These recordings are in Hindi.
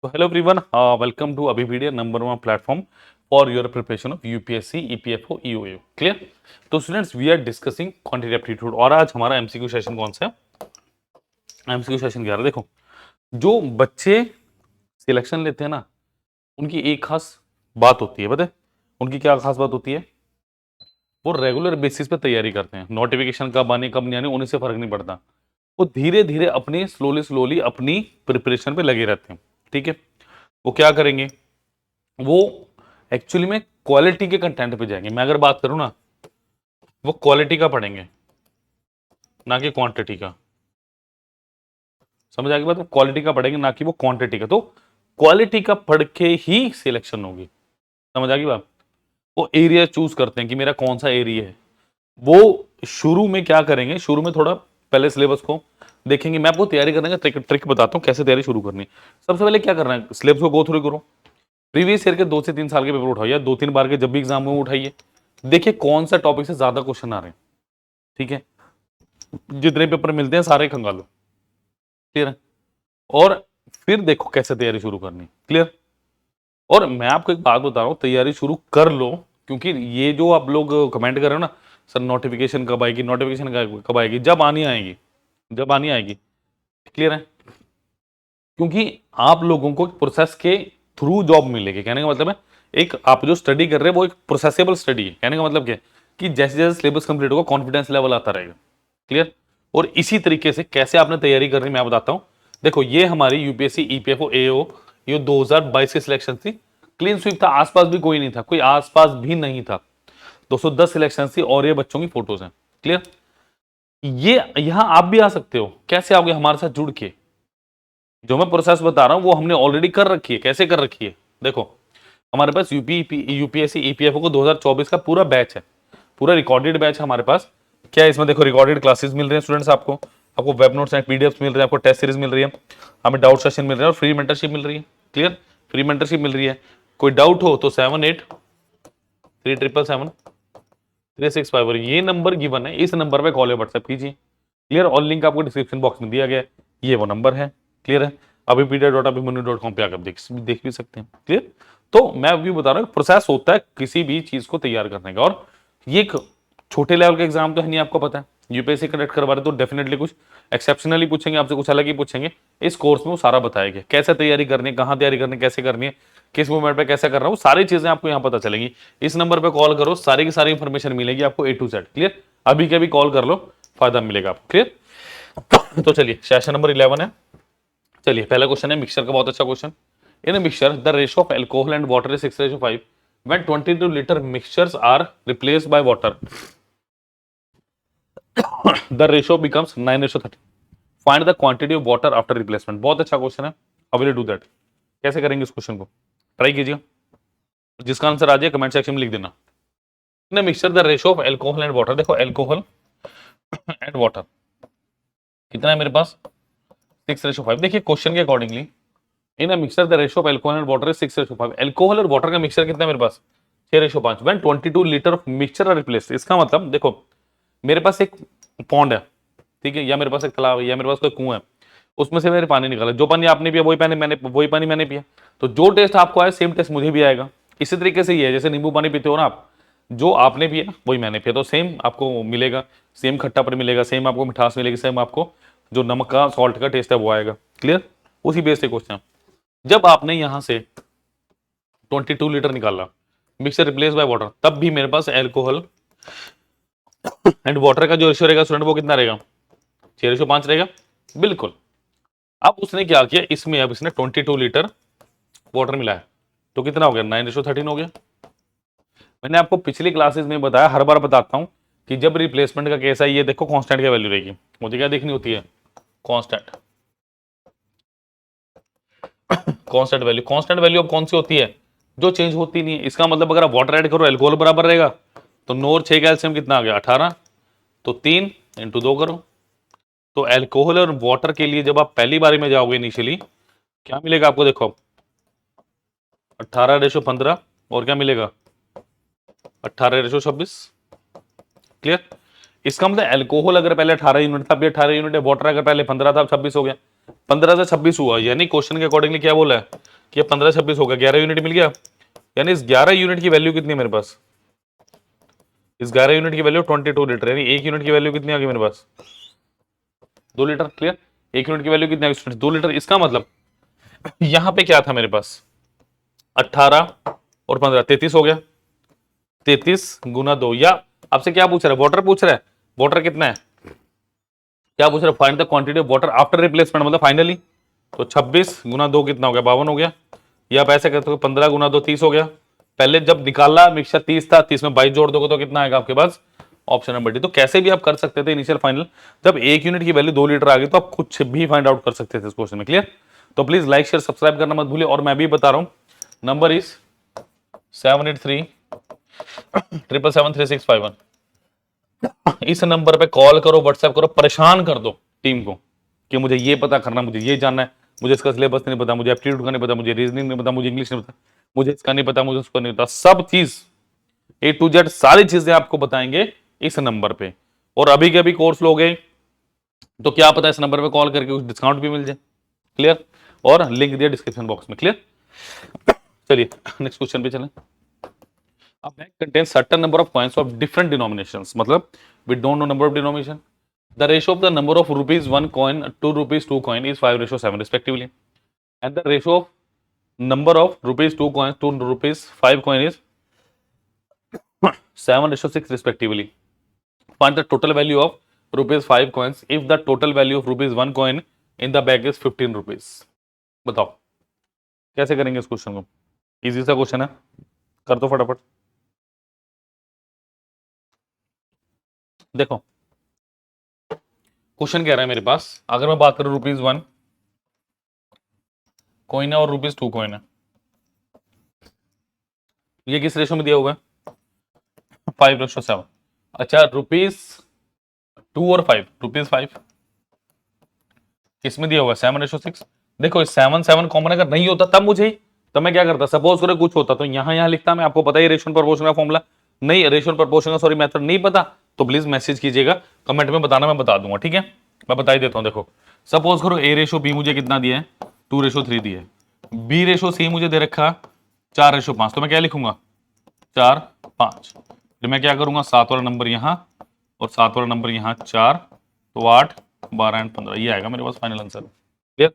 So hello everyone, welcome to Abhipedia number one platform for your preparation of UPSC, EPFO, EOA. Clear? तो students we are discussing quantitative aptitude और आज हमारा एमसीक्यू सेशन कौन सा है? MCQ session 11। देखो, जो बच्चे सिलेक्शन लेते हैं ना, उनकी एक खास बात होती है, पता है उनकी क्या खास बात होती है? वो रेगुलर बेसिस पे तैयारी करते हैं। नोटिफिकेशन कब आने कब नहीं आने उन्हें से फर्क नहीं पड़ता। वो धीरे धीरे अपनी स्लोली अपनी प्रिपरेशन पे लगे रहते हैं। ठीक है, वो क्या करेंगे? वो एक्चुअली में क्वालिटी के कंटेंट पे जाएंगे। मैं अगर बात करूं ना, वो क्वालिटी का पढ़ेंगे ना कि क्वांटिटी का। समझ आ गई बात? वो क्वालिटी का पढ़ेंगे ना कि वो क्वांटिटी का। तो क्वालिटी का पढ़ के ही सिलेक्शन होगी। समझ आ गई बात? वो एरिया चूज करते हैं कि मेरा कौन सा एरिया है। वो शुरू में क्या करेंगे? शुरू में थोड़ा पहले सिलेबस को देखेंगे। मैं आपको तैयारी करने का ट्रिक बताता हूँ कैसे तैयारी शुरू करनी है। सबसे पहले क्या करना है? सिलेबस को गो थ्रू करो। प्रीवियस ईयर के 2 से 3 साल के पेपर उठाइए, 2-3 बार के जब भी एग्जाम में उठाइए। देखिए कौन सा टॉपिक से ज्यादा क्वेश्चन आ रहे हैं। ठीक है, जितने पेपर मिलते हैं सारे खंगालो। क्लियर है? और फिर देखो कैसे तैयारी शुरू करनी। क्लियर? और मैं आपको एक बात बता रहा हूं, तैयारी शुरू कर लो, क्योंकि ये जो आप लोग कमेंट कर रहे हो ना, सर नोटिफिकेशन कब आएगी, नोटिफिकेशन कब आएगी, जब आनी आएगी, जब आनी आएगी। क्लियर है? क्योंकि आप लोगों को प्रोसेस के थ्रू जॉब मिलेगी। कहने का मतलब है, एक आप जो स्टडी कर रहे हैं वो एक प्रोसेसेबल स्टडी है। कहने का मतलब क्या है कि जैसे जैसे सिलेबस कंप्लीट होगा कॉन्फिडेंस लेवल आता रहेगा। क्लियर? और इसी तरीके से कैसे आपने तैयारी करनी मैं बताता हूं। देखो, ये हमारी यूपीएससी, ईपीएफओ, एओ, ये 2022 की सिलेक्शन थी। क्लीन स्वीप था, आसपास भी कोई नहीं था, कोई आसपास भी नहीं था। 210 सिलेक्शन थी और ये बच्चों की फोटोज हैं। क्लियर? ये यहां आप भी आ सकते हो। कैसे आओगे? हमारे साथ जुड़ के। जो मैं प्रोसेस बता रहा हूं वो हमने ऑलरेडी कर रखी है। कैसे कर रखी है? देखो, हमारे पास यूपीएससी, ईपीएफओ को 2024 का पूरा बैच है, पूरा रिकॉर्डेड बैच है हमारे पास। क्या है इसमें? देखो, रिकॉर्डेड क्लासेस मिल रहे हैं स्टूडेंट्स आपको, आपको वेब नोट्स एंड पीडीएफ मिल रहे हैं, आपको टेस्ट सीरीज मिल रही है, हमें डाउट सेशन मिल रहे हैं और फ्री मेंटरशिप मिल रही है। क्लियर? फ्री मेंटरशिप मिल रही है। कोई डाउट हो तो 7837773651 ये नंबर गिवन है, इस नंबर पे कॉल या व्हाट्सएप कीजिए। क्लियर? और लिंक आपको डिस्क्रिप्शन बॉक्स में दिया गया है, ये वो नंबर है। क्लियर है? abhipedia.abhimanyu.com पे आकर देख भी सकते हैं। क्लियर? तो मैं अभी बता रहा हूँ प्रोसेस होता है किसी भी चीज को तैयार करने का। और ये एक छोटे लेवल का एग्जाम तो है नहीं, आपको पता है। यूपीएससी कंडक्ट करवा रहे तो डेफिनेटली कुछ एक्सेप्शनली पूछेंगे आपसे, कुछ अलग ही पूछेंगे। इस कोर्स में वो सारा बताया गया, कैसे तैयारी करनी है, कहाँ तैयारी करनी है, कैसे करनी है, किस मूवमेंट पे कैसे कर रहा हूँ, सारी चीजें आपको यहाँ पता चलेंगी। इस नंबर पे कॉल करो, सारी की सारी इंफॉर्मेशन मिलेगी आपको A to Z। क्लियर? अभी के अभी कॉल कर लो, फायदा मिलेगा आपको। क्लियर? तो चलिए, सेशन नंबर 11 है। चलिए, पहला क्वेश्चन है मिक्सचर का, बहुत अच्छा question. In mixture the ratio of alcohol and water is 6:5 when 22 liter mixtures are replaced by water the ratio becomes 9:30। find the quantity of water after replacement। बहुत अच्छा क्वेश्चन है। How will you do that? कैसे करेंगे इस क्वेश्चन को? ट्राई कीजिए, जिसका आंसर आ जाए कमेंट सेक्शन में लिख देना। In mixture the ratio of alcohol and water, देखो अल्कोहल एंड वाटर कितना है मेरे पास? 6:5। देखिए क्वेश्चन के accordingly in a mixture the ratio of alcohol and water is 6:5। Alcohol और वाटर का मिक्सचर कितना है मेरे पास? 6:5। When 22 litre of mixture are replaced, इसका मतलब देखो, मेरे पास एक पॉन्ड है, ठीक है, या मेरे पास एक तालाब है, या मेरे पास कोई कुआं है, उसमें से मेरे पानी निकाला। जो पानी आपने पिया वही पानी मैंने पिया। तो जो टेस्ट आपको आया सेम टेस्ट मुझे भी आएगा। इसी तरीके से ये है, जैसे नींबू पानी पीते हो ना आप, जो आपने पिया वही मैंने पिया, तो सेम आपको मिलेगा, सेम खट्टापन मिलेगा, सेम आपको मिठास मिलेगी, सेम आपको जो नमक का, सॉल्ट का टेस्ट है वो आएगा। क्लियर? उसी बेस से क्वेश्चन। जब आपने यहां से 22 लीटर निकाला, मिक्सर रिप्लेस बाय वाटर, तब भी मेरे पास अल्कोहल एंड वाटर का जो रेशियो रहेगा स्टूडेंट, वो कितना रहेगा? 6:5 रहेगा। बिल्कुल। अब उसने क्या किया, इसमें अब इसने 22 लीटर वाटर मिलाया, तो कितना हो गया? 9:13 हो गया। मैंने आपको पिछली क्लासेस में बताया, हर बार बताता हूं कि जब रिप्लेसमेंट का केस है, ये देखो कांस्टेंट क्या वैल्यू रहेगी। मुझे क्या देखनी होती है? Constant. Constant value, constant value अब कौन सी होती है? जो चेंज होती नहीं है। इसका मतलब अगर आप वाटर ऐड करो, अल्कोहल बराबर रहेगा, तो 9 और 6 का एलसीएम कितना आ गया? 18। तो 3 × 2 करो। तो अल्कोहल और वाटर के लिए जब आप पहली बारी में जाओगे इनिशियली, क्या मिलेगा आपको? देखो 18:15 और क्या मिलेगा? 18:26। क्लियर? इसका मतलब अल्कोहल अगर पहले 18 यूनिट था, अभी 18 यूनिट है। वाटर अगर पहले 15 था, अब 26 हो गया। 15 से 26 हुआ, यानी क्वेश्चन के अकॉर्डिंगली क्या बोला है? कि 15-26 होगा, 11 यूनिट मिल गया। यानी इस 11 यूनिट की वैल्यू कितनी है मेरे पास, इस 11 यूनिट की वैल्यू 22 लीटर, यानी 1 यूनिट की वैल्यू कितनी आ गई मेरे पास, 2 लीटर। क्लियर, 1 यूनिट की वैल्यू कितनी आ गई, 2 लीटर। इसका मतलब यहां पे क्या था मेरे पास, 18 और 15, 33 हो गया। 33 गुना 2, या आपसे क्या पूछ रहा है, वाटर पूछ रहा है, वाटर कितना है, क्या पूछ रहा है, find the quantity of water after replacement, मतलब फाइनली। तो 26 गुना 2 कितना हो गया, 52 हो गया। या आप ऐसे करते हो 15 गुना 2 30 हो गया। पहले जब निकाला मिक्सचर 30 था, 30 में 22 जोड़ दोगे तो कितना आएगा आपके पास, ऑप्शन नंबर डी। तो कैसे भी आप कर सकते थे इनिशियल फाइनल, जब 1 यूनिट की वैल्यू 2 लीटर आ गई तो आप कुछ भी फाइंड आउट कर सकते थे इस क्वेश्चन में। क्लियर, तो प्लीज लाइक शेयर सब्सक्राइब करना मत भूलिए। और मैं भी बता रहा हूं, नंबर इज 783777361। इस नंबर पे कॉल करो, व्हाट्सएप करो, परेशान कर दो टीम को कि मुझे ये पता करना, मुझे ये जानना है, मुझे इसका सिलेबस नहीं पता, मुझे एप्टीट्यूड का नहीं पता, मुझे रीजनिंग नहीं पता, मुझे इंग्लिश नहीं पता, मुझे इसका नहीं पता, मुझे उसका नहीं पता। सब चीज A to Z सारी चीजें आपको बताएंगे इस नंबर पे। और अभी के अभी कोर्स लोगे तो क्या पता इस नंबर पे कॉल करके कुछ डिस्काउंट भी मिल जाए। क्लियर, और लिंक दिया डिस्क्रिप्शन बॉक्स में। क्लियर, चलिए नेक्स्ट क्वेश्चन पे चलें। A bag contains certain number of coins of different denominations. मतलब we don't know number of denomination. The ratio of the number of rupees 1 coin to rupees 2 coin is 5:7 respectively, and the ratio of number of rupees 2 coins to rupees 5 coin is 7:6 respectively. Find the total value of rupees 5 coins if the total value of rupees 1 coin in the bag is 15 rupees. बताओ कैसे करेंगे इस क्वेश्चन को, इजी सा क्वेश्चन है, कर दो फटाफट। देखो क्वेश्चन कह रहा है मेरे पास, अगर मैं बात करूं ₹1 कॉइन है और ₹2 कॉइन है, ये किस रेशो में दिया हुआ है, 5:7। अच्छा ₹2 और 5, ₹5 किसमें दिया हुआ है, 7:6। देखो इस 7 कॉमन अगर नहीं होता तब मैं क्या करता, सपोज करो कुछ होता तो यहां लिखता मैं, आपको पता ही रेशियो प्रोपोर्शन का फॉर्मूला, नहीं रेशियो प्रोपोर्शन का सॉरी मेथड नहीं पता तो प्लीज मैसेज कीजिएगा, कमेंट में बताना, मैं बता दूंगा। ठीक है, मैं बता ही देता हूं। देखो सपोज करो A/B मुझे कितना दिया है, 2:3 दिया है, B/C मुझे दे रखा 4:5, तो मैं क्या लिखूंगा 4 5, फिर मैं क्या करूंगा 7 वाला नंबर यहां और 7 वाला नंबर यहां 4, तो 8 12 एंड 15, ये आएगा मेरे पास फाइनल आंसर। क्लियर,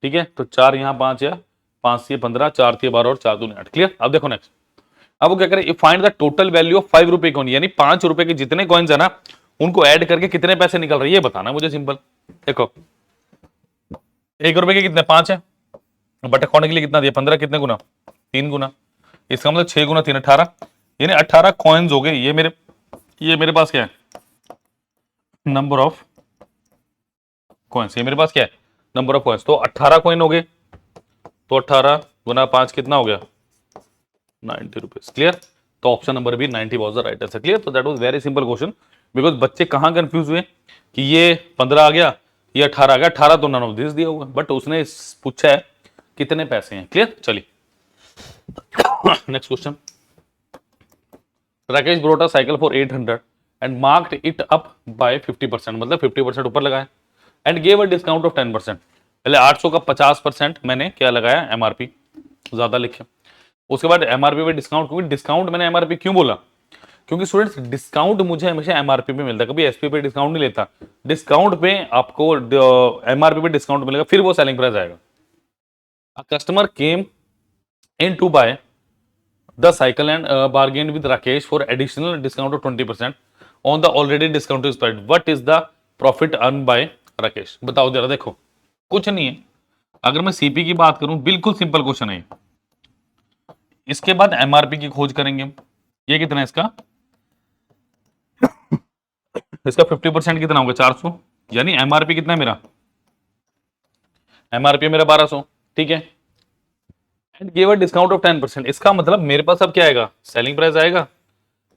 ठीक है, तो 4 यहाँ 5 है, 5 से 15, 4 से 12 और 4 दूनी 8। क्लियर, अब देखो नेक्स्ट, अब वो क्या करें, find the total value of 5 रुपए कॉइन, यानी 5 रुपए के जितने कॉइन्स है ना उनको ऐड करके कितने पैसे निकल रहे हैं ये बताना मुझे, सिंपल। देखो 1 रुपए के कितने 5 है, बट अकॉर्डिंगली कितना दिया 15, कितने गुना 3 गुना, इसका मतलब 6 गुना 3 18, यानी 18 कॉइन्स हो गए। ये मेरे पास क्या है, नंबर ऑफ कॉइन्स, ये मेरे पास क्या है, नंबर ऑफ कॉइन्स। तो 18 कॉइन हो गए, तो 18 गुना 5 कितना हो गया 90 रुपीज। क्लियर, तो option number B 90 was the right answer. Clear, तो that was very simple question, because बच्चे कहां कंफ्यूज हुए कि ये 15 आ गया, ये 18 आ गया, 18 तो नन ऑफ दिस दिया हुआ, बट उसने पूछा है कितने पैसे हैं। क्लियर, चलिए next question. Rakesh brought a cycle for 800 and marked it up by 50%, मतलब 50% ऊपर लगाया, and gave a discount of 10%। पहले 800 का 50% मैंने क्या लगाया, एमआरपी ज्यादा लिखे, उसके बाद एमआरपी पे डिस्काउंट, क्योंकि डिस्काउंट मैंने एमआरपी क्यों बोला, क्योंकि स्टूडेंट्स डिस्काउंट मुझे हमेशा एमआरपी पे मिलता है, कभी एसपी पे डिस्काउंट नहीं लेता। डिस्काउंट पे आपको एमआरपी पे डिस्काउंट मिलेगा, फिर वो सेलिंग प्राइस आएगा। A customer came in to buy the cycle and bargain with Rakesh for additional discount of 20% on the already discounted price, what is the profit earn by Rakesh. बताओ जरा, देखो कुछ नहीं है, अगर मैं सीपी की बात करूं बिल्कुल सिंपल क्वेश्चन है, इसके बाद एमआरपी की खोज करेंगे। ये कितना है इसका 50% कितना होगा 400, यानी एमआरपी कितना है मेरा, एमआरपी मेरा 1200। ठीक है, and give a discount of 10%, इसका मतलब मेरे पास अब क्या आएगा, सेलिंग प्राइस आएगा,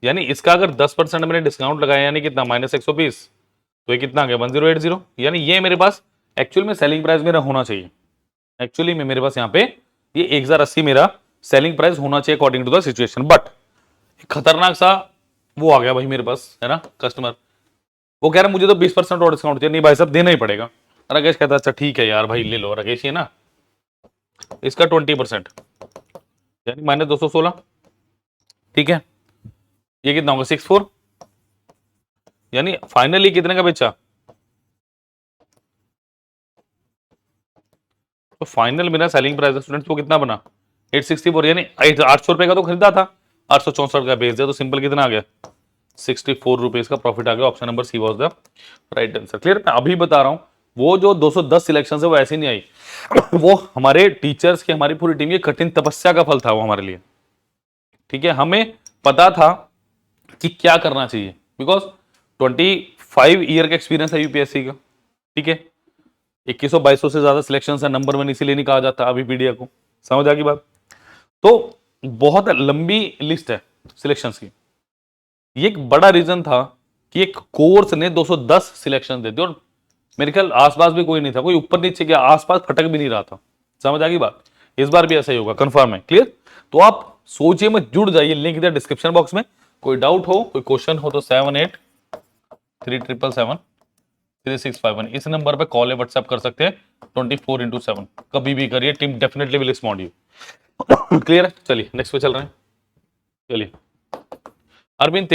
यानी इसका अगर 10% मैंने डिस्काउंट लगाया यानी कितना -120, तो ये कितना आ गया 1080, यानी ये मेरे पास एक्चुअल में सेलिंग प्राइस मेरा होना चाहिए। एक्चुअली में मेरे पास यहाँ पे ये 1080 मेरा सेलिंग प्राइस होना चाहिए according to the situation, but खतरनाक सा वो आ गया भाई मेरे पास, है ना कस्टमर, वो कह रहा है मुझे तो 20% और डिस्काउंट चाहिए। नहीं भाई साहब देना ही पड़ेगा। राकेश कहता अच्छा ठीक है यार भाई ले लो, राकेश ये ना इसका 20%, यानी -216। ठीक है, ये कितना होगा 64, यानी फाइनली कितने का बेचा, तो फाइनल मेरा सेलिंग प्राइस स्टूडेंट्स वो कितना बना 864, यानी 800 रुपए का तो खरीदा था, 864 का बेच दिया, तो सिंपल कितना आ गया 64 रुपीज का प्रॉफिट आ गया। Option number she was the right answer. Clear, मैं अभी बता रहा हूं वो जो 210 सिलेक्शन है वो ऐसे नहीं आई वो हमारे टीचर्स की, हमारी पूरी टीम की कठिन तपस्या का फल था वो हमारे लिए। ठीक है, हमें पता था कि क्या करना चाहिए, बिकॉज 25 ईयर का एक्सपीरियंस है यूपीएससी का। ठीक है, 2100-2200 से ज्यादा सिलेक्शन है, नंबर वन इसीलिए नहीं कहा जाता अभी पीडिया को। समझ आ गई बात? तो बहुत लंबी लिस्ट है सिलेक्शन की। ये एक बड़ा रीजन था कि एक कोर्स ने 210 सिलेक्शन दे दिए, और मेरे ख्याल आसपास भी कोई नहीं था, कोई ऊपर नीचे गया, आसपास फटक भी नहीं रहा था। समझ आ गई बात? इस बार भी ऐसा ही होगा, कंफर्म है। क्लियर, तो आप सोचिए मत, जुड़ जाइए, लिंक दिया डिस्क्रिप्शन बॉक्स में। कोई डाउट हो, कोई क्वेश्चन हो तो 7837773651 इस नंबर पे कॉल या व्हाट्सएप कर सकते हैं 24/7, कभी भी करिए, team definitely will respond you. Clear है? चलिए नेक्स्ट पे चल रहे हैं। चलिए, Arvind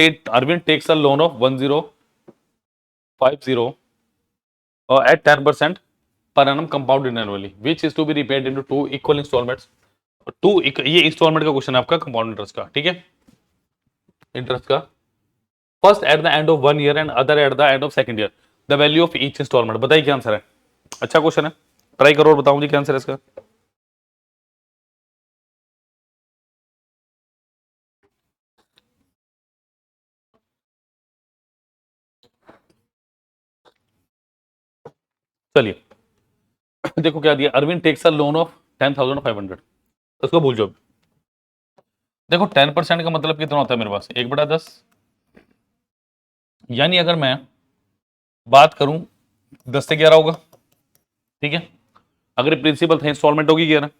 takes a loan of 1050 at 10% per annum compounded annually, which is to be repaid into 2 equal installments. ये इंस्टॉलमेंट का क्वेश्चन है आपका, कंपाउंड इंटरेस्ट का। ठीक है, इंटरेस्ट का first at the end of 1 year and other at the end of second year, the value of each instalment. बताइए क्या आंसर है? अच्छा क्वेश्चन है, ट्राई करो और बताओ मुझे क्या आंसर है इसका। चलिए देखो क्या दिया, Arvind takes a loan of 10,500, उसको भूल जाओ। देखो 10% का मतलब कितना होता है मेरे पास, 1/10, यानी अगर मैं बात करूं 10 से 11 होगा। ठीक है, अगर प्रिंसिपल था इंस्टॉलमेंट होगी 11,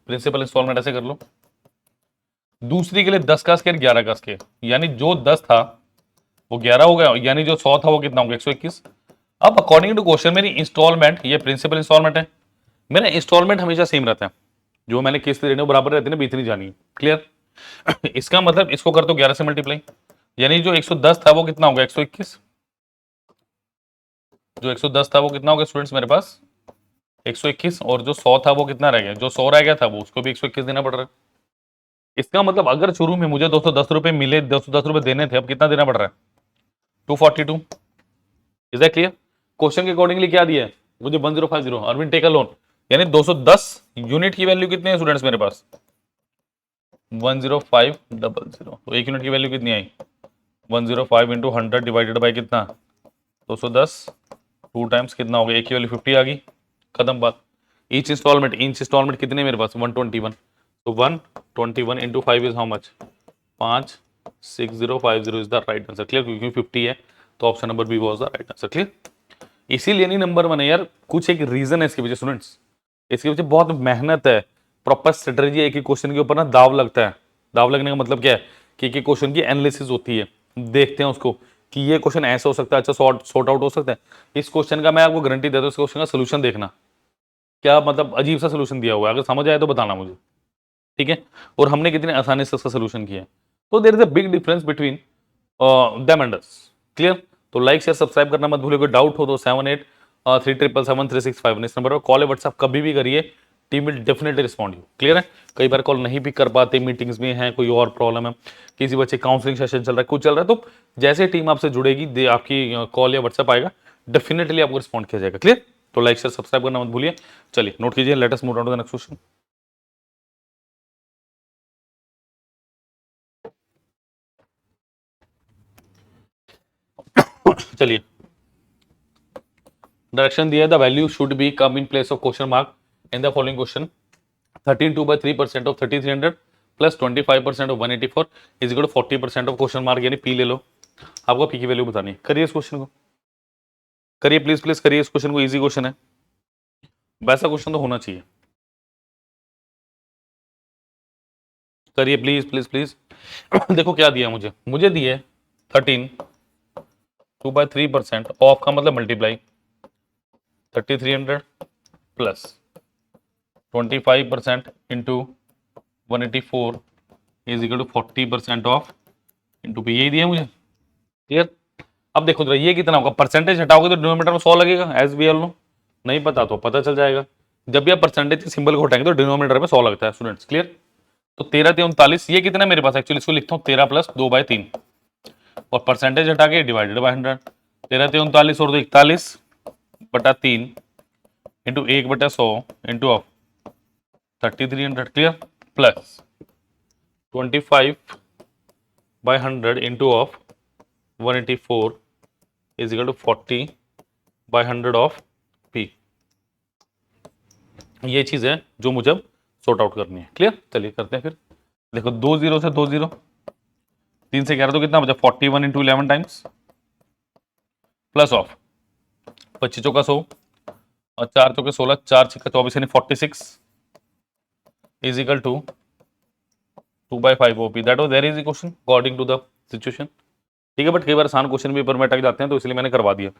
प्रिंसिपल इंस्टॉलमेंट ऐसे कर लो। दूसरी के लिए 10 का स्केयर 11 का स्केयर, यानी जो 10 था वो 11 हो गया, यानी जो 100 था वो कितना हो गया 121। अब अकॉर्डिंग टू क्वेश्चन मेरी इंस्टॉलमेंट, ये प्रिंसिपल इंस्टॉलमेंट है, मेरा इंस्टॉलमेंट हमेशा सेम रहता है, जो मैंने किस्त देने बराबर रहती है ना, इतनी जानी है। क्लियर इसका मतलब इसको कर दो 11 से मल्टीप्लाई, यानी जो 110 था वो कितना हो गया 121, जो 110 था वो कितना हो गया स्टूडेंट्स मेरे पास 121, और जो 100 था वो कितना रह गया, जो 100 रह गया था वो उसको भी 121 देना पड़ रहा है। इसका मतलब अगर शुरू में मुझे 210 रुपए मिले, 210 रुपए देने थे, अब कितना देना पड़ रहा है 242। Is that clear? क्वेश्चन के अकॉर्डिंगली क्या दिया है मुझे 1050, अरविंद टेक अ लोन, यानी 210 यूनिट की वैल्यू कितनी है स्टूडेंट्स मेरे पास 10500, तो एक यूनिट की वैल्यू कितनी आई 105 इंटू 100 डिवाइडेड बाई कितना 210, 2 टाइम्स कितना हो गया, एक की वैल्यू 50 आ गई, खत्म बात। ईच इंस्टॉलमेंट कितने मेरे पास 121, तो 121 into 5 is how much 56050 is the right answer. Clear, क्योंकि 50 है तो option number B was the right answer. Clear, इसीलिए नहीं नंबर 1 है यार, कुछ एक रीजन है इसके पीछे स्टूडेंट्स, इसके पीछे बहुत मेहनत है, प्रॉपर स्ट्रेटजी, एक ही क्वेश्चन के ऊपर ना दाव लगता है। दाव लगने का मतलब क्या है कि एक क्वेश्चन की एनालिसिस होती है, देखते हैं उसको कि ये क्वेश्चन ऐसा हो सकता है, अच्छा सॉर्ट आउट हो सकता है। इस क्वेश्चन का मैं आपको गारंटी देता हूँ, इस क्वेश्चन का सोल्यूशन देखना, क्या मतलब अजीब सा सोल्यूशन दिया हुआ है, अगर समझ आए तो बताना मुझे। ठीक है, और हमने कितने आसानी से इसका सोल्यूशन किया है, तो there is a big difference between them and us. Clear, तो लाइक शेयर सब्सक्राइब करना मत भूलिए। कोई डाउट हो तो 7837773651 इस नंबर पर कॉल है, व्हाट्सएप कभी भी करिए, team will definitely respond you. Clear है, कई बार कॉल नहीं भी कर पाते, मीटिंग्स में हैं, कोई और प्रॉब्लम है, किसी बच्चे काउंसलिंग सेशन चल रहा है, कुछ चल रहा है, तो जैसे टीम आपसे जुड़ेगी आपकी कॉल या व्हाट्सएप आएगा, डेफिनेटली आपको रिस्पॉन्ड किया जाएगा। क्लियर, तो लाइक शेयर सब्सक्राइब करना मत भूलिए। चलिए नोट कीजिए, let us move on to the next question. चलिए, डायरेक्शन दिया, the value should be come in place of question mark in the following question, 13/3% of 3300 plus 25% of 184 is equal to 40% of question mark, यानी पी ले लो, आपको पी की वैल्यू बतानी है। करिए इस क्वेश्चन को, करिए प्लीज प्लीज करिए इस क्वेश्चन को, इजी क्वेश्चन है, वैसा क्वेश्चन तो होना चाहिए, करिए प्लीज प्लीज प्लीज। देखो क्या दिया मुझे दिए 13, 2/3% ऑफ का मतलब multiply 3300 plus 25% into 184 is equal to 40% of into P, यही दिया मुझे। क्लियर। अब देखो तो ये कितना होगा, परसेंटेज हटाओगे तो डिनोमिनेटर में 100 लगेगा, एज वी ऑल नो। नहीं पता तो पता चल जाएगा, जब भी आप परसेंटेज सिंबल को हटाएंगे तो डिनोमिनेटर में 100 लगता है स्टूडेंट्स। क्लियर। तो 13 × 39, ये कितना है मेरे पास, एक्चुअली इसको लिखता हूँ 13 + 2/3 और परसेंटेज हटा के डिवाइडेड बाय 100। 13 × 39 और 41/3 into 1/100 into of 3300। Clear. Plus 25/100 into of 184 is equal to 40/100 of P. ये चीज है जो मुझे सॉर्ट आउट करनी है। क्लियर। चलिए करते हैं फिर। देखो 2 0 से 2 0, 3 से 11 तो कितना बचा, 41 इंटू 11 टाइम्स प्लस ऑफ 25 चौका 100 और 4 चौके 16, 4 छक्का 24 यानी 46 is equal to 2/5 of P. That was very easy question according to the situation. ठीक है, बट कई बार आसान क्वेश्चन पेपर में अटक जाते हैं तो इसलिए मैंने करवा दिया।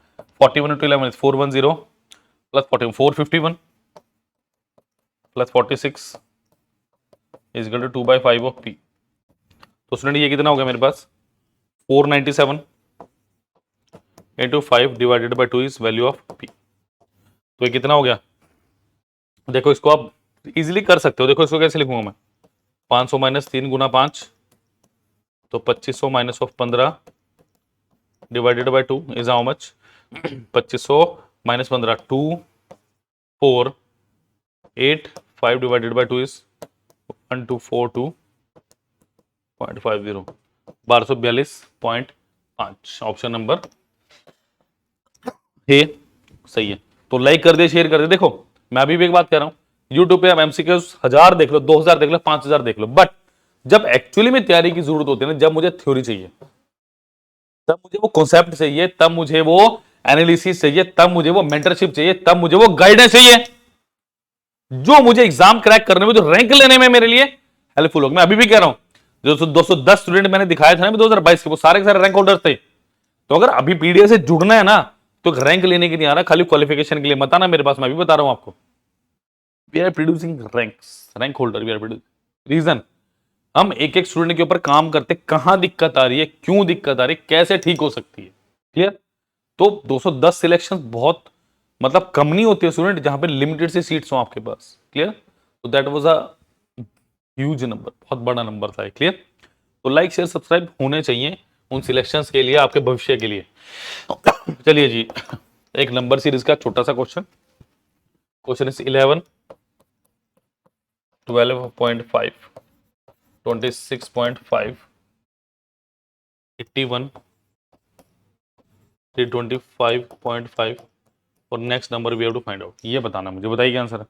41 into 11 is 410 plus 41 451 plus 46 is equal to 2/5 of P. तो स्टूडेंट ये कितना हो गया मेरे पास, 497 into 5 divided by 2 is value of P. तो ये कितना हो गया, देखो इसको आप इजीली कर सकते हो। देखो इसको कैसे लिखूंगा मैं, 500 - 3 × 5 तो 2500 minus of 15 divided by 2 is how much, 2500 - 15 2 4 8 5 divided by 2 is 1242.50 1242.5। Option number A सही है। तो लाइक कर दे, शेयर कर दे। देखो मैं अभी भी एक बात कह रहा हूं, यूट्यूब पे आप एमसीक्यूज 1000 देख लो, 2000 देख लो, 5000 देख लो, बट जब एक्चुअली में तैयारी की जरूरत होती है ना, जब मुझे थ्योरी चाहिए, तब मुझे वो कॉन्सेप्ट चाहिए, तब मुझे वो एनालिसिस चाहिए, तब मुझे वो मेंटरशिप चाहिए, तब मुझे वो गाइडेंस चाहिए, जो मुझे एग्जाम क्रैक करने में, जो रैंक लेने में मेरे लिए हेल्पफुल होगा। मैं अभी भी कह रहा हूं, जो 210 स्टूडेंट मैंने दिखाया था ना 2022 के, वो सारे के सारे रैंक होल्डर्स थे। तो अगर अभी पीडीएफ से जुड़ना है ना, तो रैंक लेने के लिए आ रहा, खाली क्वालिफिकेशन के लिए मत आना मेरे पास। मैं भी बता रहा हूं आपको, we are producing ranks, rank holder we are producing. Reason, हम एक एक स्टूडेंट के ऊपर काम करते, कहां दिक्कत आ रही है, क्यों दिक्कत आ रही है, कैसे ठीक हो सकती है। क्लियर। तो 210 सिलेक्शन बहुत मतलब कम नहीं होती है स्टूडेंट, जहां पे लिमिटेड से सीट्स हो आपके पास। क्लियर। तो that was a huge number, बहुत बड़ा नंबर था। क्लियर। तो लाइक शेयर सब्सक्राइब होने चाहिए उन सिलेक्शंस के लिए, आपके भविष्य के लिए। चलिए जी, एक नंबर सीरीज का छोटा सा क्वेश्चन, क्वेश्चन इज 11 12.5 26.5 81 325.5 और next number we have to find out. ये बताना मुझे, बताइए क्या आंसर है,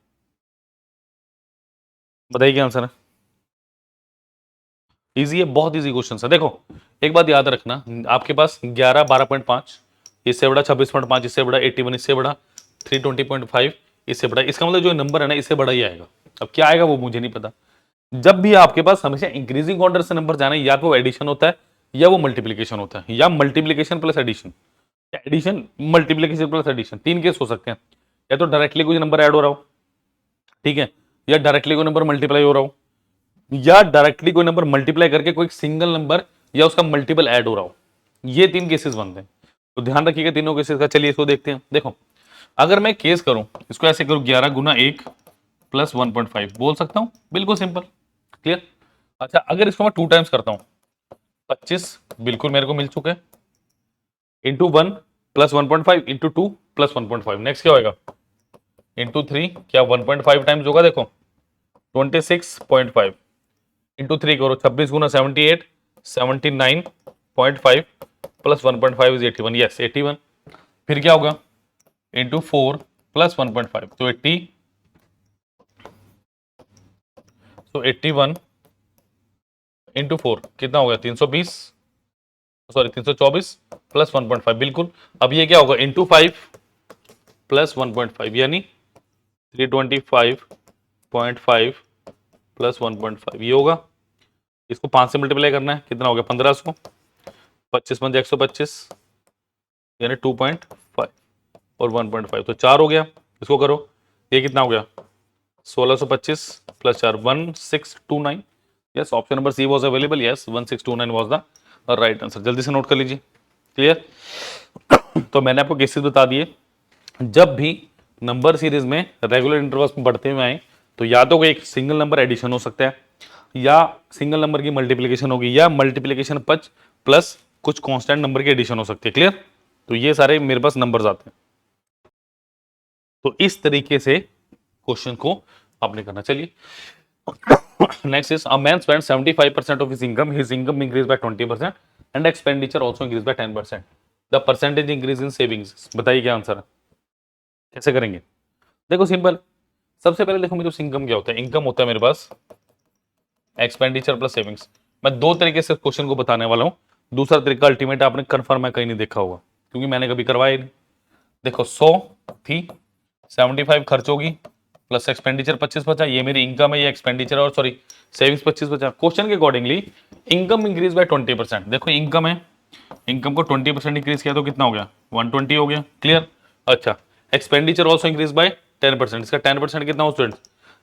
बताइए क्या आंसर है। इजी है, बहुत इजी क्वेश्चन है। देखो एक बात याद रखना, आपके पास 11 12.5, इससे बड़ा 26.5, इससे बड़ा 81, इससे बड़ा 320.5, इससे बड़ा, इसका मतलब जो नंबर है ना, इससे बड़ा ही आएगा। अब क्या आएगा वो मुझे नहीं पता। जब भी आपके पास हमेशा इंक्रीजिंग ऑर्डर से नंबर जाना है, या तो एडिशन होता है या वो मल्टीप्लीकेशन होता है, या मल्टीप्लीकेशन प्लस एडिशन, या एडिशन मल्टीप्लीकेशन प्लस एडिशन। तीन केस हो सकते हैं, या तो डायरेक्टली कोई नंबर ऐड हो रहा हो, ठीक है, या डायरेक्टली कोई नंबर मल्टीप्लाई हो रहा हो, या डायरेक्टली कोई नंबर मल्टीप्लाई करके कोई सिंगल नंबर या उसका मल्टीपल ऐड हो रहा हो। ये तीन केसेस बनते हैं, तो ध्यान रखिएगा तीनों केसेस का। चलिए इसको देखते हैं। देखो अगर मैं केस करूं, इसको ऐसे करूं, 11 × 1 + 1.5 बोल सकता हूं, बिल्कुल सिंपल। क्लियर। अच्छा अगर इसको मैं 2 टाइम्स करता हूं, 25 बिल्कुल मेरे को मिल चुके हैं, इंटू 1 + 1.5 इंटू 2 + 1.5, नेक्स्ट क्या होगा, इंटू 3, क्या 1.5 टाइम्स होगा, देखो 26.5 इंटू 3 करो, 26 × 78 79.5 प्लस 1.5 इज 81, यस 81। फिर क्या होगा, इंटू 4 + 1.5 तो 80, तो 81 इंटू 4 कितना हो गया, 320, सॉरी 324 प्लस 1.5 बिल्कुल। अब ये क्या होगा, इंटू 5 + 1.5 यानी 325.5 प्लस 1.5 ये होगा। इसको 5 से मल्टीप्लाई करना है, कितना हो गया 1500, 25 × 125 यानी 2.5 और 1.5 तो 4 हो गया। इसको करो, ये कितना हो गया 1625 plus 4 1629। Yes, option number she was available. Yes, 1629 was the right answer. जल्दी से नोट कर लीजिए। क्लियर? तो मैंने आपको केसेस बता दिए। जब भी नंबर सीरीज में रेगुलर इंटरवल्स में बढ़ते हुए आए तो या तो कोई एक सिंगल नंबर एडिशन हो सकता है, या सिंगल नंबर की मल्टीप्लिकेशन होगी, या मल्टीप्लिकेशन पच प्लस कुछ कांस्टेंट नंबर की एडिशन हो सकती है। क्लियर? तो ये सारे मेरे पास नंबर्स आते हैं। तो इस तरीके से क्वेश्चन को आपने करना। चलिए next is a man spend 75% of his income increase by 20% and expenditure also increase by 10%। The percentage increase in savings. बताइए क्या आंसर है, कैसे करेंगे? देखो सिंपल। सबसे पहले देखो मेरे पास इनकम क्या होता है। इनकम होता है मेरे पास एक्सपेंडिचर प्लस सेविंग्स। मैं दो तरीके से क्वेश्चन को बताने वाला हूं। दूसरा तरीका अल्टीमेट आपने कन्फर्म है कहीं नहीं देखा होगा, क्योंकि मैंने कभी करवाया नहीं। देखो 100 थी, 75 खर्च होगी, प्लस एक्सपेंडिचर 25 बचा। ये मेरी इनकम है, ये एक्सपेंडिचर और सॉरी सेविंग्स 25 बचा। क्वेश्चन के अकॉर्डिंगली इनकम इंक्रीज बाय 20%। देखो इनकम है, इनकम को 20% इंक्रीज किया तो कितना हो गया? 120 हो गया। क्लियर? अच्छा, एक्सपेंडिचर ऑल्सो इंक्रीज बाय 10%। इसका 10% कितना हो स्टूडेंट?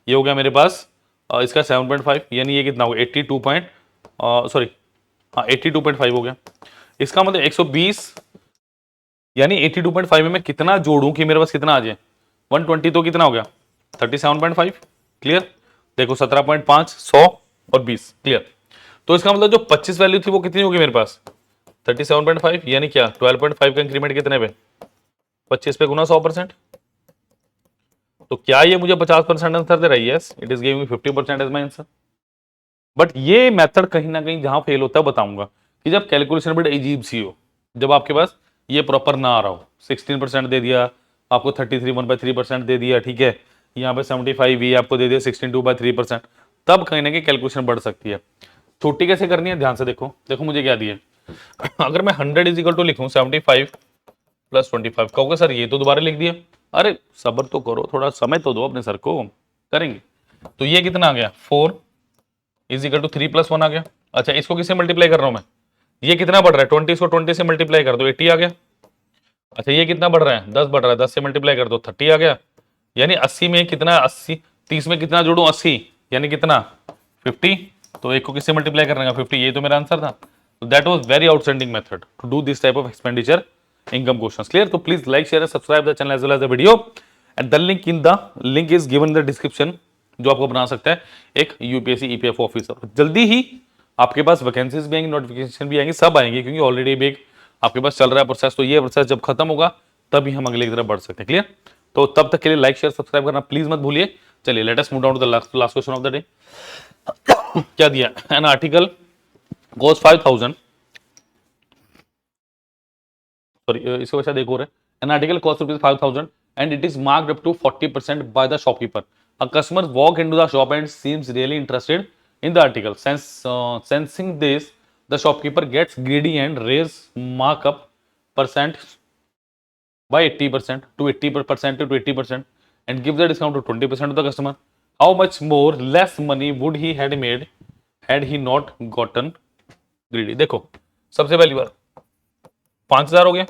ये हो गया मेरे पास इसका 7.5, यानी ये कितना हो गया? 82 पॉइंट सॉरी हाँ 82.5 हो गया। इसका मतलब 120, यानी 82.5 में मैं कितना जोड़ूं कि मेरे पास कितना आ जाए? 120 तो कितना हो गया? 37.5। क्लियर? देखो 17.5, 100 और 20। क्लियर? तो इसका मतलब जो 25 वैल्यू थी वो कितनी होगी मेरे पास? 37.5, यानी क्या 12.5 का इंक्रीमेंट कितने पे? 25 पे गुना 100%। तो क्या ये मुझे 50% आंसर दे रहा है? Yes, it is giving 50% as my answer. But ये मेथड कहीं ना कहीं जहां फेल होता है बताऊंगा, कि जब कैलकुलेशन बड़ी अजीब सी हो, जब आपके पास ये प्रॉपर ना आ रहा हो। 16% दे दिया आपको, 33 1/3% दे दिया, ठीक है, यहाँ पे 75 भी आपको दे दिया 16 2/3%, तब कहीं ना कहीं कैलकुलेशन बढ़ सकती है। छोटी कैसे करनी है ध्यान से देखो। देखो मुझे क्या दिया, अगर मैं 100 इज इक्वल टू लिखूं 75 प्लस 25, कहोगे सर ये तो दोबारा लिख दिया। अरे सब्र तो करो, थोड़ा समय तो दो अपने सर को, करेंगे। तो ये कितना आ गया? 4 इज इक्वल टू 3 प्लस 1 आ गया। अच्छा, इसको किससे मल्टीप्लाई कर रहा हूं मैं? ये कितना बढ़ रहा है? 20, इसको 20 से मल्टीप्लाई कर दो 80 आ गया। अच्छा, ये कितना बढ़ रहा है? 10 बढ़ रहा है, 10 से मल्टीप्लाई कर दो 30 आ गया। यानी 80 में कितना? 80 30 में कितना जोड़ू? 80, यानी कितना? 50। तो एक को किससे मल्टीप्लाई करने का? 50। ये तो मेरा आंसर था। That was very outstanding method to do this type of expenditure income questions. Clear? तो please like, share and subscribe the channel as well as the video, and the link is given in the description, जो आपको बना सकता है एक यूपीएससी ईपीएफ ऑफिसर। जल्दी ही आपके पास वैकेंसीज भी आएंगी, नोटिफिकेशन भी आएंगे, सब आएंगे, क्योंकि ऑलरेडी भी आपके पास चल रहा है प्रोसेस। तो ये प्रोसेस जब खत्म होगा तभी हम अगले की तरफ बढ़ सकते हैं। क्लियर? तो तब तक के लिए लाइक शेयर सब्सक्राइब करना प्लीज मत भूलिए। चलिए let us move down to the last question of the day. क्या दिया? एन आर्टिकल कॉस्ट 5000, सॉरी इसके बाद एक और है। An article cost ₹5000 and it is marked up to 40% by the shopkeeper. A customer walk into the shop and seems really interested in the article. Sensing this, the shopkeeper gets greedy and raise markup percent by 80% to 80% to 80% and gives a discount to 20% to the customer. How much more less money would he had made had he not gotten greedy? देखो सबसे पहली बार 5000 हो गया,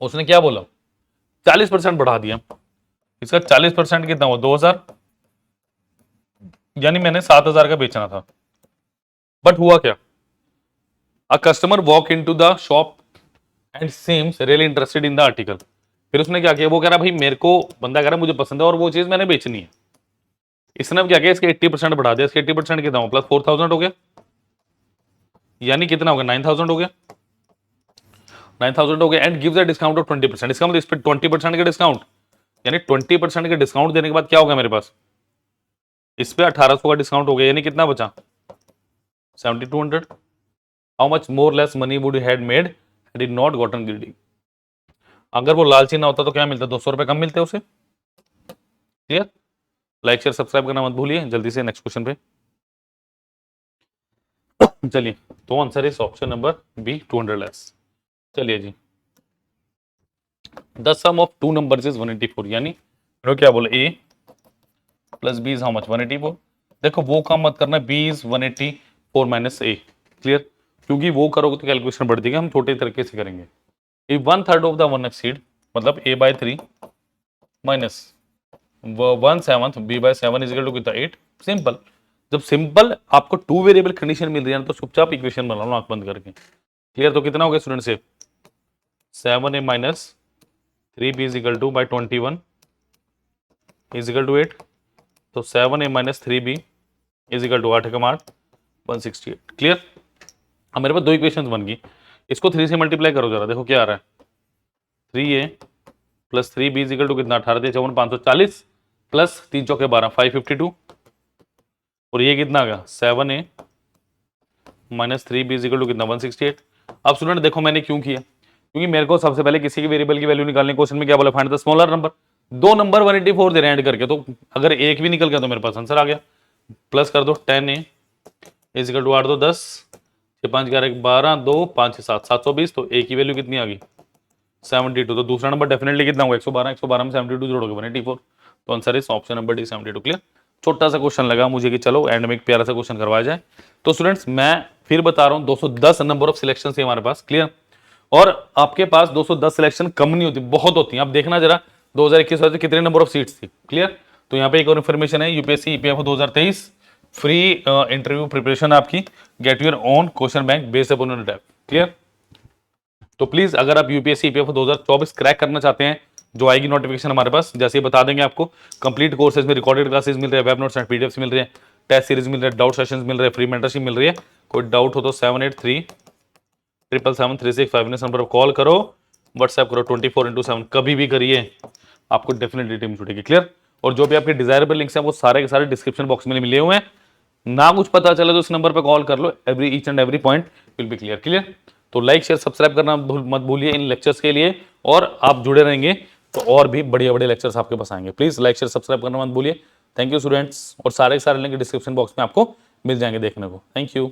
उसने क्या बोला? 40% बढ़ा दिया। इसका 40% कितना हुआ? 2000, यानी मैंने 7000 का बेचना था। बट हुआ क्या? अ customer walk into the shop and seems really interested in the article. फिर उसने क्या किया? वो कह रहा भाई मेरे को, बंदा कह रहा मुझे पसंद है और वो चीज मैंने बेचनी है। इसने अब क्या किया? इसके 80% बढ़ा दिया। इसके 80% कितना हो? प्लस 4000 हो गया, यानी कितना हो गया? 9000 हो गया। 9000 हो गया and gives a discount of 20%। इसका मतलब इस पे 20% का डिस्काउंट, यानी 20% का डिस्काउंट देने के बाद क्या होगा मेरे पास? इस पे 1800 का डिस्काउंट हो गया, यानी कितना बचा? 7200। How much more less money would had made had he not gotten greedy. अगर वो लालची ना होता तो क्या मिलता? 200 रुपए कम मिलते उसे। क्लियर? लाइक शेयर सब्सक्राइब करना मत भूलिए। जल्दी से नेक्स्ट क्वेश्चन पे चलिए। तो answer is option number B 200 less. चलिए जी, the sum of two numbers is 184, यानी क्या बोले? A plus b is how much? 184। देखो वो काम मत करना, B is 184 minus A. Clear? क्योंकि वो करोगे तो कैलकुलेशन बढ़ जाएगी, हम छोटे तरीके से करेंगे। इफ 1/3 ऑफ द 1 एक्सीड, मतलब a/3 minus 1/7 b/7 is equal to कितना 8। सिंपल। जब सिंपल आपको 2 वेरिएबल कंडीशन मिल रही है ना तो चुपचाप इक्वेशन बना लो आंख बंद करके। क्लियर। तो कितना हो गया स्टूडेंट से 7a minus 3b is equal to by 21 is equal to 8। तो 7a minus 3b is equal to 8 का 8 168। क्लियर। अब मेरे पास दो इक्वेशन बन गई। इसको 3 से मल्टीप्लाई करो जरा, देखो क्या आ रहा है 3a plus 3b is equal to कितना 18 54 540 प्लस 3 चौके 12 552 और ये कितना आ गया 7a minus 3b is equal to कितना 168। अब स्टूडेंट देखो मैंने क्यों किया, क्योंकि मेरे को सबसे पहले किसी के वेरिएबल की वैल्यू निकालने क्वेश्चन में क्या बोला फाइंड द स्मॉलर नंबर। दो नंबर 184 दे रहे हैं ऐड करके, तो अगर एक भी निकल गया तो मेरे पास आंसर आ गया। प्लस कर दो 10a इज इक्वल टू 8 2 10 6 5 11 12 2 5 7 720। तो a की वैल्यू कितनी आ गई 72। तो दूसरा नंबर डेफिनेटली कितना होगा 112 112 में 72 जोड़ोगे 184। तो answer is option number D 72। Clear. छोटा सा क्वेश्चन लगा मुझे कि चलो एंड में एक प्यारा सा क्वेश्चन करवाया जाए। तो स्टूडेंट्स मैं फिर बता रहा हूं 210 नंबर ऑफ सिलेक्शन है हमारे पास। क्लियर। और आपके पास 210 सिलेक्शन कम नहीं होती, बहुत होती है। आप देखना जरा 2021 से कितने नंबर ऑफ सीट्स थी। क्लियर। तो यहाँ पे एक और इन्फॉर्मेशन है UPSC EPFO 2023 free interview preparation आपकी get your own question bank based upon your tab. Clear. तो प्लीज अगर आप यूपीएससी ईपीएफओ 2024 क्रैक करना चाहते हैं, जो आएगी नोटिफिकेशन हमारे पास जैसे ही बता देंगे आपको। कंप्लीट कोर्सेज में रिकॉर्डेड क्लासेस मिल रहे हैं, वेब नोट्स एंड पीडीएफ्स मिल रहे हैं, टेस्ट सीरीज मिल रहे हैं, डाउट सेशंस मिल रहे हैं, फ्री मेंटरशिप मिल रही है। कोई डाउट हो तो 7837773659 नंबर पर कॉल करो, व्हाट्सएप करो 24/7 कभी भी करिए, आपको डेफिनेटली टीम छूटेगी। क्लियर। और जो भी आपके डिजायरेबल लिंक्स हैं वो सारे के सारे डिस्क्रिप्शन बॉक्स में मिले हुए हैं। ना कुछ पता चले तो इस नंबर पर कॉल कर लो, every each and every point will be clear. Clear. तो लाइक शेयर सब्सक्राइब करना मत भूलिए इन लेक्चर्स के लिए, और आप जुड़े रहेंगे तो और भी बढ़िया बढ़िया लेक्चर्स आपके पास आएंगे। प्लीज लाइक शेयर सब्सक्राइब करना मत भूलिए। Thank you students. और सारे लिंक डिस्क्रिप्शन बॉक्स में आपको मिल जाएंगे देखने को। Thank you.